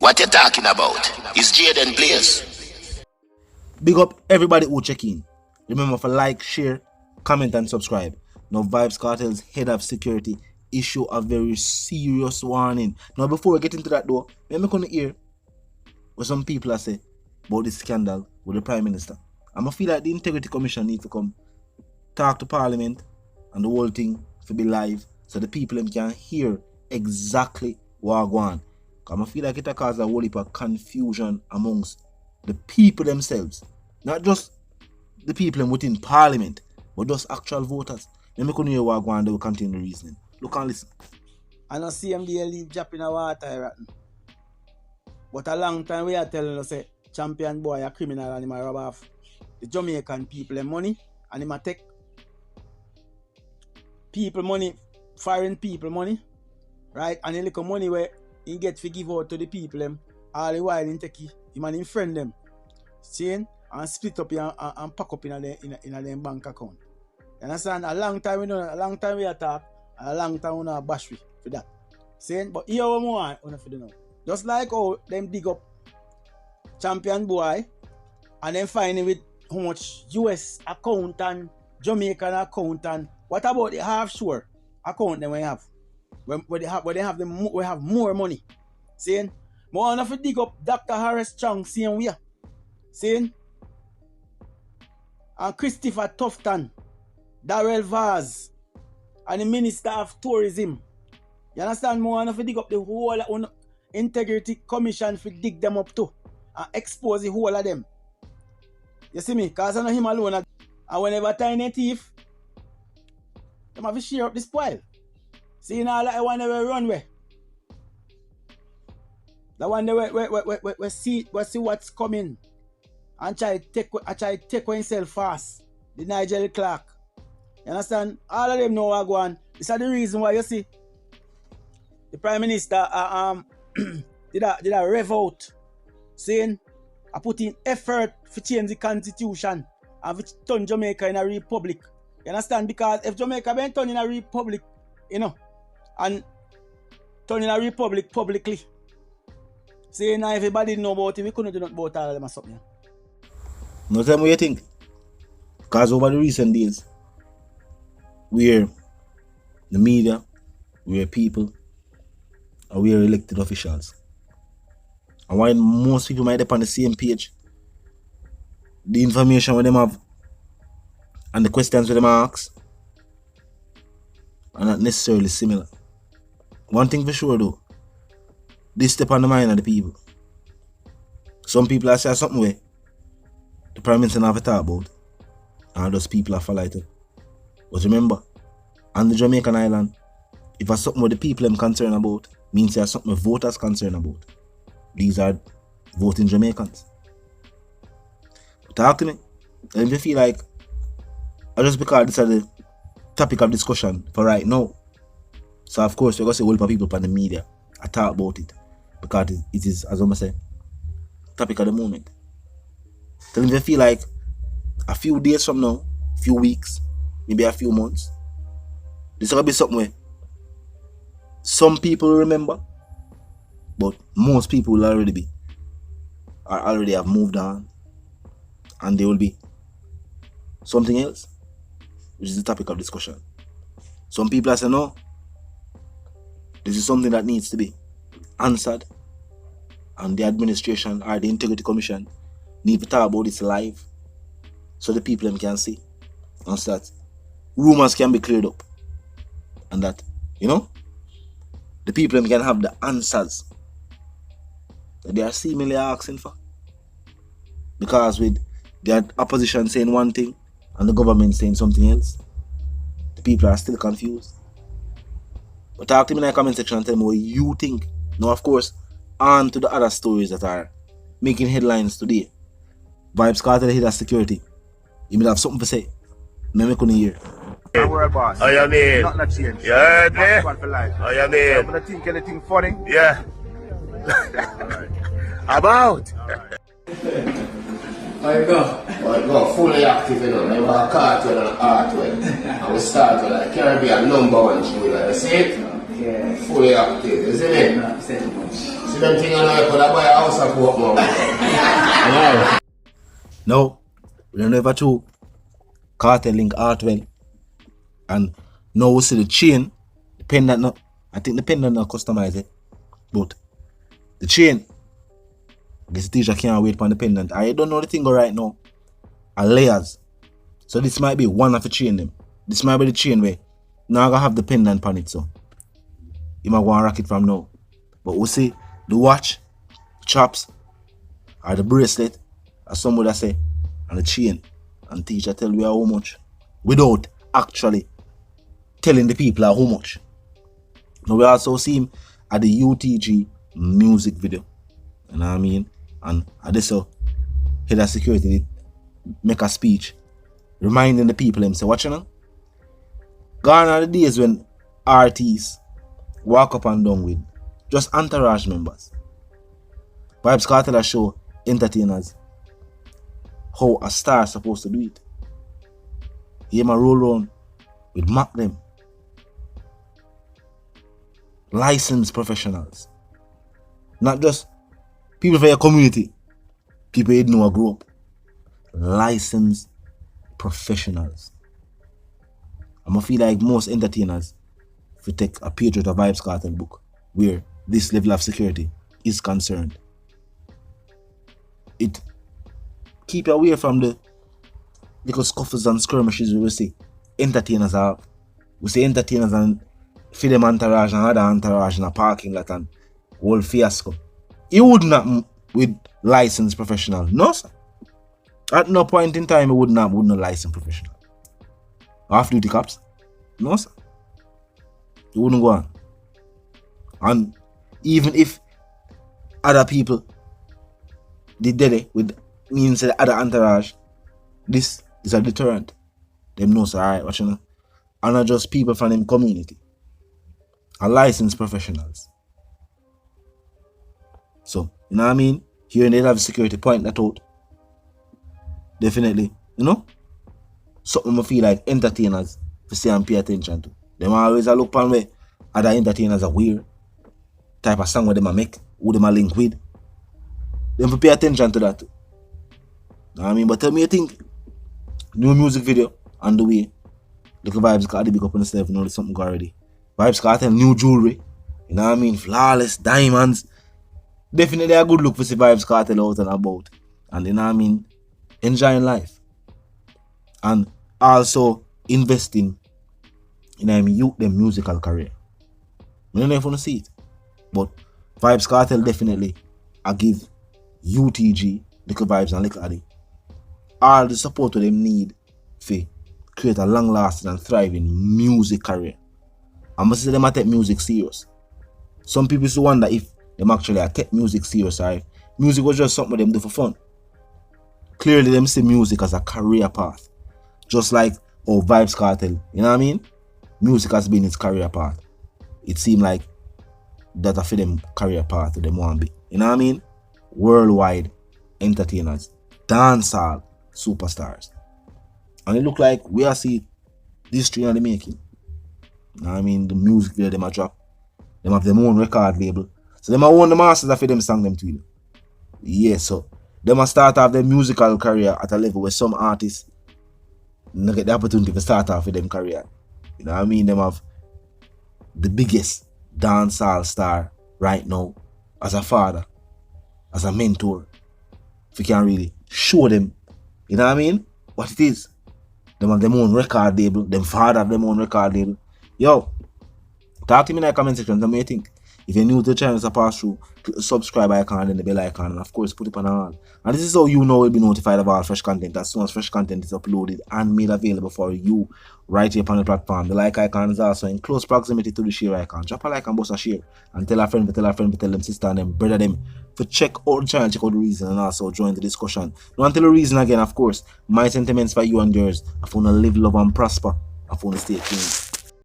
What you talking about? Is Jaden Blaze? Big up everybody who check in. Remember to like, share, comment and subscribe. Now Vybz Kartel's head of security issue a very serious warning. Now before we get into that though, let me come hear what some people are saying about this scandal with the Prime Minister. I'm gonna feel like the Integrity Commission needs to come talk to Parliament and the whole thing to be live so the people can hear exactly what going on. I'm gonna feel like it cause a whole heap of confusion amongst the people themselves. Not just the people within Parliament, but just actual voters. Let me hear what going on, they will continue the reasoning. Look and listen. I know CMD leave drop in the water rotten. But a long time we are telling us say champion boy a criminal and he might rob off the Jamaican people and money and he might take people money, foreign people money, right? And he little money where he get to give out to the people them all the while he take him and him friend them. Seeing and split up and pack up in a bank account. You understand? A long time we know, a long time we attack, and a long time we know bash we for that. Saying, but here we want for the know. Just like how them dig up champion boy and then find him with how much US account and Jamaican account and what about the offshore account them we have? When they have them, we have more money. Saying, more enough to dig up Dr. Harris Chang same way. Saying, and Christopher Tufton, Darrell Vaz, and the Minister of Tourism. You understand? More enough to dig up the whole Integrity Commission to dig them up too and expose the whole of them. You see me? Because I know him alone. And whenever tiny thief, they have to share up the spoil. See now like the one that we run with. The one that we see what's coming. And try to take himself fast. The Nigel Clark. You understand? All of them know what go on. This is the reason why you see the Prime Minister did a rev out saying I put in effort to change the constitution and to turn Jamaica in a republic. You understand? Because if Jamaica been turned in a republic, you know, and turn in a republic publicly, saying now everybody know about it, we couldn't do nothing about all of them or something. No tell me what you think. Because over the recent days, we're the media, we're people, and we're elected officials. And while most people might be on the same page, the information what them have and the questions what them ask are not necessarily similar. One thing for sure though, this step on the mind of the people. Some people are saying something where the Prime Minister never talk about, and those people are follow it. But remember, on the Jamaican island, if it's something what the people are concerned about, means there's something voters concerned about. These are voting Jamaicans. Talk to me. And if you feel like, I just because this is the topic of discussion for right now. So of course we're going to say all the people on the media I talk about it. Because it is, as I say, topic of the moment. Tell me if you feel like a few days from now, few weeks, maybe a few months, this is going to be something where some people remember, but most people will already have moved on, and there will be something else, which is the topic of discussion. Some people are saying, no, this is something that needs to be answered, and the administration or the Integrity Commission need to talk about this live so the people can see and start rumors can be cleared up, and that, you know, the people can have the answers that they are seemingly asking for. Because with the opposition saying one thing and the government saying something else, the people are still confused. But talk to me in the comment section and tell me what you think. Now of course, on to the other stories that are making headlines today. Vybz Kartel, the head of security. You may have something to say. Maybe couldn't hear. World boss. Oh, you mean? Nothing to change. You heard me? One for life. Oh, you mean? I'm gonna think anything funny. Yeah. About? There you go. Well, go fully active, you know. Remember a cartel and an artwork. And we start with like Caribbean #1 show, you see it? fully active, isn't it? See them thing on I could buy a house of work now. No, we don't ever to Cartel link Artwell. And now we see the chain, the pendant now. I think the pendant now customize it. But the chain, I guess the teacher can't wait for the pendant. I don't know the thing right now. Are layers. So this might be one of the chain them. This might be the chain where now I gotta have the pendant on it, so you might want to rock it from now. But we'll see the watch, the chops, or the bracelet, as somebody that say, and the chain. And teacher tell you how much without actually telling the people how much. Now we also see him at the UTG music video. You know what I mean? And at this head of security make a speech reminding the people him say, watch you know? Gone are the days when artists walk up and down with just entourage members. Vybz Kartel show entertainers how a star is supposed to do it. He might roll around with Mac them. Licensed professionals. Not just people for your community. People you know grow up. Licensed professionals. I'm gonna feel like most entertainers, if you take a page out of Vybz Kartel book, where this level of security is concerned, it keep you away from the little scuffles and skirmishes we see entertainers have. We see entertainers and feed them entourage and other entourage in a parking lot and whole fiasco. It wouldn't happen with licensed professional. No, sir. At no point in time it wouldn't happen with no licensed professional. Off-duty cops. No, sir. It wouldn't go on. And even if other people did it with means the other entourage, this is a deterrent. Them know, sir, alright, what you know? And not just people from them community. And licensed professionals. So, you know what I mean? Here and there have security point that out. Definitely, you know? Something I feel like entertainers to see and pay attention to. Them always look upon where other entertainers are weird. Type of song where them make, who them link with. Them pay attention to that too. Know what I mean? But tell me you think new music video on the way. Look at Vybz Kartel big up on himself, you know there's something already. Vybz Kartel new jewelry. You know what I mean? Flawless diamonds. Definitely a good look for see Vybz Kartel out and about. And you know what I mean? Enjoying life. And also investing in them youth them musical career. I don't know if you want to see it. But Vybz Kartel definitely I give UTG, Little Vybz and Little Addy all the support that they need for create a long lasting and thriving music career. I must say them take music serious. Some people used to wonder if them actually take music serious or if music was just something them do for fun. Clearly them see music as a career path. Just like Vybz Kartel, you know what I mean? Music has been its career path. It seemed like that for them career path to them want to be. You know what I mean? Worldwide entertainers, dancehall superstars. And it look like we are see this tree in the making. You know what I mean? The music video them a drop. Them have their own record label. So them a own the masters that for them song them to you. Yeah, so them a start off their musical career at a level where some artists not get the opportunity to start off with them career. You know what I mean? Them have the biggest dancehall star right now as a father, as a mentor. If you can really show them, you know what I mean? What it is. Them have their own record label, them father have their own record label. Yo, talk to me in the comment section. Tell me what you think. If you're new to the channel, it's a pass through, click the subscribe icon and the bell icon, and of course put it on all. And this is how you know you'll be notified of all fresh content as soon as fresh content is uploaded and made available for you right here on the platform. The like icon is also in close proximity to the share icon. Drop a like and bust a share and tell a friend, tell them sister and them brother them to check out the channel, check out the reason, and also join the discussion. Don't tell the reason again, of course. My sentiments for you and yours. I want to live, love and prosper. I want to stay tuned.